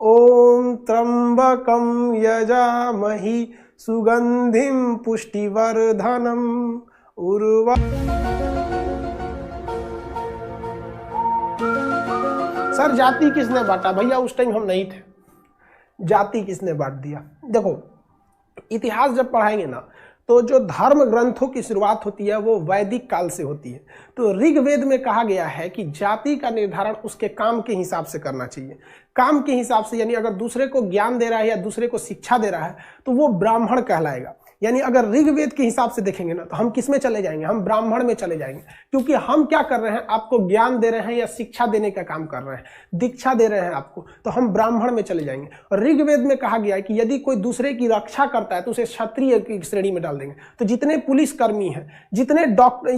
ओम त्र्यंबकं यजामहि सुगंधिं पुष्टिवर्धनम उर्वा। सर जाति किसने बांटा? भैया उस टाइम हम नहीं थे, जाति किसने बांट दिया? देखो इतिहास जब पढ़ाएंगे ना तो जो धर्म ग्रंथों की शुरुआत होती है वो वैदिक काल से होती है। तो ऋग्वेद में कहा गया है कि जाति का निर्धारण उसके काम के हिसाब से करना चाहिए। काम के हिसाब से यानी अगर दूसरे को ज्ञान दे रहा है या दूसरे को शिक्षा दे रहा है तो वो ब्राह्मण कहलाएगा। यानी अगर ऋग्वेद के हिसाब से देखेंगे ना तो हम किस में चले जाएंगे? हम ब्राह्मण में चले जाएंगे, क्योंकि हम क्या कर रहे हैं? आपको ज्ञान दे रहे हैं या शिक्षा देने का काम कर रहे हैं, दीक्षा दे रहे हैं आपको, तो हम ब्राह्मण में चले जाएंगे। और ऋग्वेद में कहा गया है कि यदि कोई दूसरे की रक्षा करता है तो उसे क्षत्रिय की श्रेणी में डाल देंगे। तो जितने पुलिसकर्मी हैं, जितने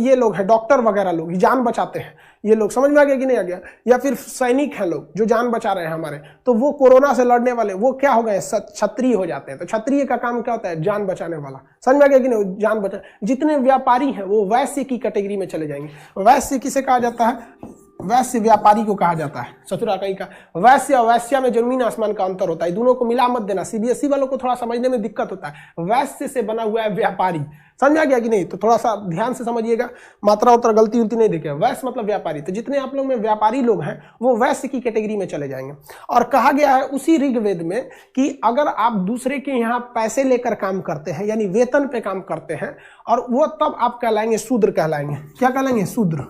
ये लोग हैं, डॉक्टर वगैरह लोग जान बचाते हैं, ये लोग समझ में आ गया कि नहीं आ गया? या फिर सैनिक हैं लोग जो जान बचा रहे हैं हमारे, तो वो कोरोना से लड़ने वाले वो क्या हो गए? क्षत्रिय हो जाते हैं। तो क्षत्रिय का काम क्या होता है? जान बचाने वाला। समझ में आ गया कि नहीं? जान बचा। जितने व्यापारी हैं वो वैश्य की कैटेगरी में चले जाएंगे। वैश्य किसे कहा जाता है? वैश्य व्यापारी को कहा जाता है। ससुरा कहीं का वैश्य और वैश्या में जमीन आसमान का अंतर होता है, दोनों को मिला मत देना। सीबीएसई वालों को थोड़ा समझने में दिक्कत होता है। वैश्य से बना हुआ है व्यापारी। समझ आ गया कि नहीं? तो थोड़ा सा ध्यान से समझिएगा, मात्रा उत्तर गलती उलती नहीं देखिए। वैश्य मतलब व्यापारी। तो जितने आप लोग में व्यापारी लोग हैं वो वैश्य की कैटेगरी में चले जाएंगे। और कहा गया है उसी ऋग्वेद में कि अगर आप दूसरे के यहाँ पैसे लेकर काम करते हैं यानी वेतन पे काम करते हैं, और वो तब आप कहलाएंगे शूद्र कहलाएंगे। क्या कहलाएंगे? शूद्र।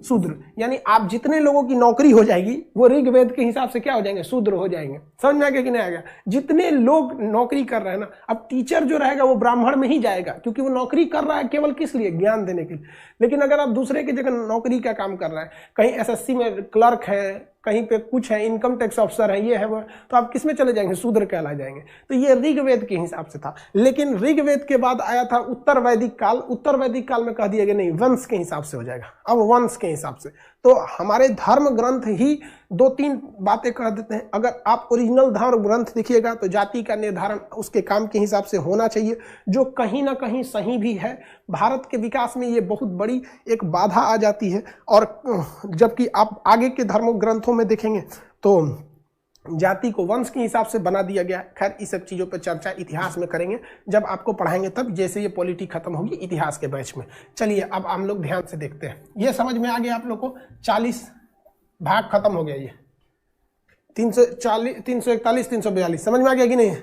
शूद्र यानी आप जितने लोगों की नौकरी हो जाएगी वो ऋग्वेद के हिसाब से क्या हो जाएंगे? शूद्र हो जाएंगे। समझ में आ गया कि नहीं आ गया? जितने लोग नौकरी कर रहे हैं ना, अब टीचर जो रहेगा वो ब्राह्मण में ही जाएगा, क्योंकि वो नौकरी कर रहा है केवल किस लिए? ज्ञान देने के लिए। लेकिन अगर आप दूसरे की जगह नौकरी का काम कर रहे हैं, कहीं एसएससी में क्लर्क है, कहीं पे कुछ है, इनकम टैक्स ऑफिसर है, ये है वो, तो आप किसमें चले जाएंगे? शूद्र कहला जाएंगे। तो ये ऋग्वेद के हिसाब से था। लेकिन ऋग्वेद के बाद आया था उत्तर वैदिक काल। उत्तर वैदिक काल में कह दिया गया नहीं, वंश के हिसाब से हो जाएगा। अब वंश के हिसाब से तो हमारे धर्म ग्रंथ ही दो तीन बातें कह देते हैं। अगर आप ओरिजिनल धर्म ग्रंथ देखिएगा तो जाति का निर्धारण उसके काम के हिसाब से होना चाहिए, जो कहीं ना कहीं सही भी है। भारत के विकास में ये बहुत बड़ी एक बाधा आ जाती है। और जबकि आप आगे के धर्म ग्रंथों में देखेंगे तो जाति को वंश के हिसाब से बना दिया गया है। खैर इस सब चीज़ों पर चर्चा इतिहास में करेंगे, जब आपको पढ़ाएंगे तब, जैसे ये पॉलिटी खत्म होगी इतिहास के बैच में। चलिए अब हम लोग ध्यान से देखते हैं। ये समझ में आ गया आप लोग को? 40 भाग खत्म हो गया। ये 340, 341, 342 समझ में आ गया कि नहीं?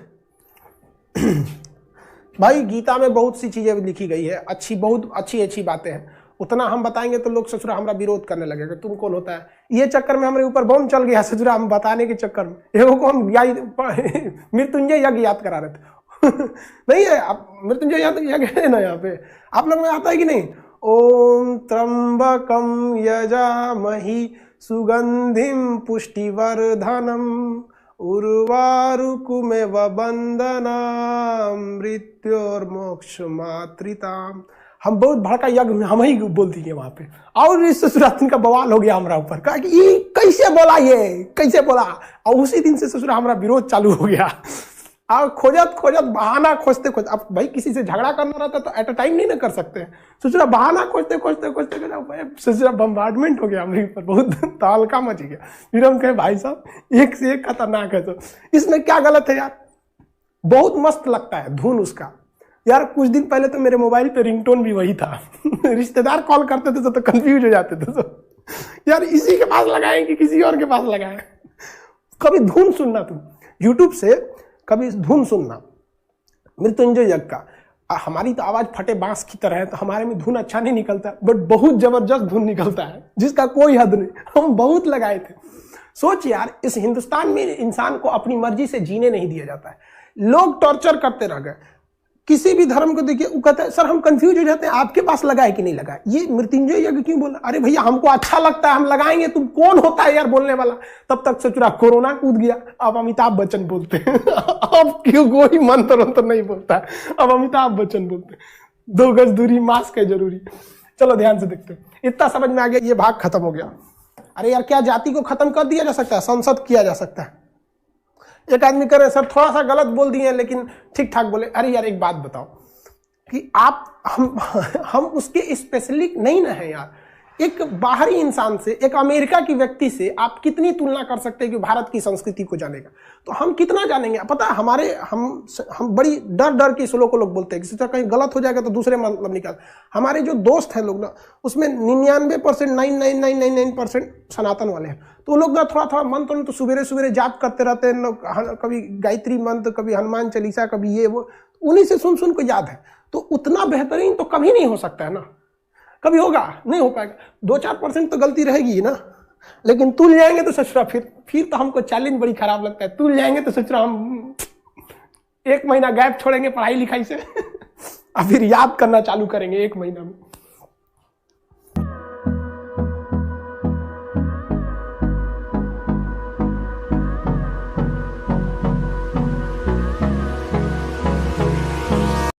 भाई गीता में बहुत सी चीजें लिखी गई है, अच्छी, बहुत अच्छी बातें हैं। उतना हम बताएंगे तो लोग ससुरा हमारा विरोध करने लगेगा, तुम कौन होता है? ये चक्कर में हमारे ऊपर बम चल गया ससुरा, हम बताने के चक्कर में एगो को हम मृत्युंजय यज्ञ याद करा रहे थे। नहीं है आप मृत्युंजय यज्ञ है ना यहाँ पे, आप लोग में आता है कि नहीं? ओम त्र्यंबकं यजामहि सुगंधिं पुष्टिवर्धनम उर्वारुकमेव बंधनाम मृत्योर्मोक्षमात्रिताम। हम बहुत भड़का यज्ञ में हम ही बोल दिए वहां पे, और इस ससुराल का बवाल हो गया हमारा ऊपर। कहा कि ये कैसे बोला, ये कैसे बोला? और उसी दिन से ससुरा हमारा विरोध चालू हो गया। और खोजत बहाना खोजते अब भाई किसी से झगड़ा करना रहता तो एट अ टाइम नहीं ना कर सकते। ससुरा बहाना खोजते ससुरा बम्बार्डमेंट हो गया हमारे ऊपर, बहुत तालका मच गया। फिर हम कहे भाई साहब एक से एक खतरनाक है, तो इसमें क्या गलत है यार? बहुत मस्त लगता है धुन उसका यार। कुछ दिन पहले तो मेरे मोबाइल पे रिंगटोन भी वही था। रिश्तेदार कॉल करते थे तो कंफ्यूज हो जाते थे, तो यार इसी के पास लगाएं कि किसी और के पास लगाएं। कभी धुन सुनना तुम यूट्यूब से, कभी धुन सुनना मृत्युंजय यज्ञ का। हमारी तो आवाज फटे बांस की तरह है, तो हमारे में धुन अच्छा नहीं निकलता, बट बहुत जबरदस्त धुन निकलता है जिसका कोई हद नहीं। हम बहुत लगाए थे। सोच यार, इस हिंदुस्तान में इंसान को अपनी मर्जी से जीने नहीं दिया जाता है, लोग टॉर्चर करते रह गए। किसी भी धर्म को देखिए, वो कहता है सर हम कंफ्यूज हो जाते हैं, आपके पास लगाए कि नहीं लगाए? ये मृत्युंजय यज्ञ क्यों बोला? अरे भैया हमको अच्छा लगता है, हम लगाएंगे, तुम कौन होता है यार बोलने वाला? तब तक सचुरा कोरोना कूद गया, अब अमिताभ बच्चन बोलते हैं। अब क्यों कोई मंत्र नहीं बोलता है, अब अमिताभ बच्चन बोलते हैं। 2 गज दूरी, मास्क है जरूरी। चलो ध्यान से देखते हैं। इतना समझ में आ गया, ये भाग खत्म हो गया। अरे यार क्या जाति को खत्म कर दिया जा सकता है? संसद किया जा सकता है। एक आदमी करे सर थोड़ा सा गलत बोल दिए लेकिन ठीक ठाक बोले। अरे यार एक बात बताओ कि आप हम उसके स्पेशलिस्ट नहीं ना है यार। एक बाहरी इंसान से, एक अमेरिका की व्यक्ति से आप कितनी तुलना कर सकते हैं कि भारत की संस्कृति को जानेगा? तो हम कितना जानेंगे? पता है हमारे हम बड़ी डर के स्लो को लोग बोलते हैं, किसी तरह कहीं गलत हो जाएगा तो दूसरे मतलब निकाल। हमारे जो दोस्त हैं लोग ना, उसमें 99% 9999% सनातन वाले हैं। तो वो लोग ना थोड़ा मंत्र तो सुबेरे सुबेरे जाप करते रहते हैं लोग, कभी गायत्री मंत्र, कभी हनुमान चालीसा, कभी ये वो, उन्हीं से सुन को याद है। तो उतना बेहतरीन तो कभी नहीं हो सकता है ना, कभी होगा नहीं हो पाएगा। 2-4% तो गलती रहेगी ना, लेकिन तुल जाएंगे तो सोच रहा फिर तो हमको चैलेंज बड़ी खराब लगता है। तुल जाएंगे तो सोच रहा हम 1 महीना गैप छोड़ेंगे पढ़ाई लिखाई से और फिर याद करना चालू करेंगे 1 महीना में।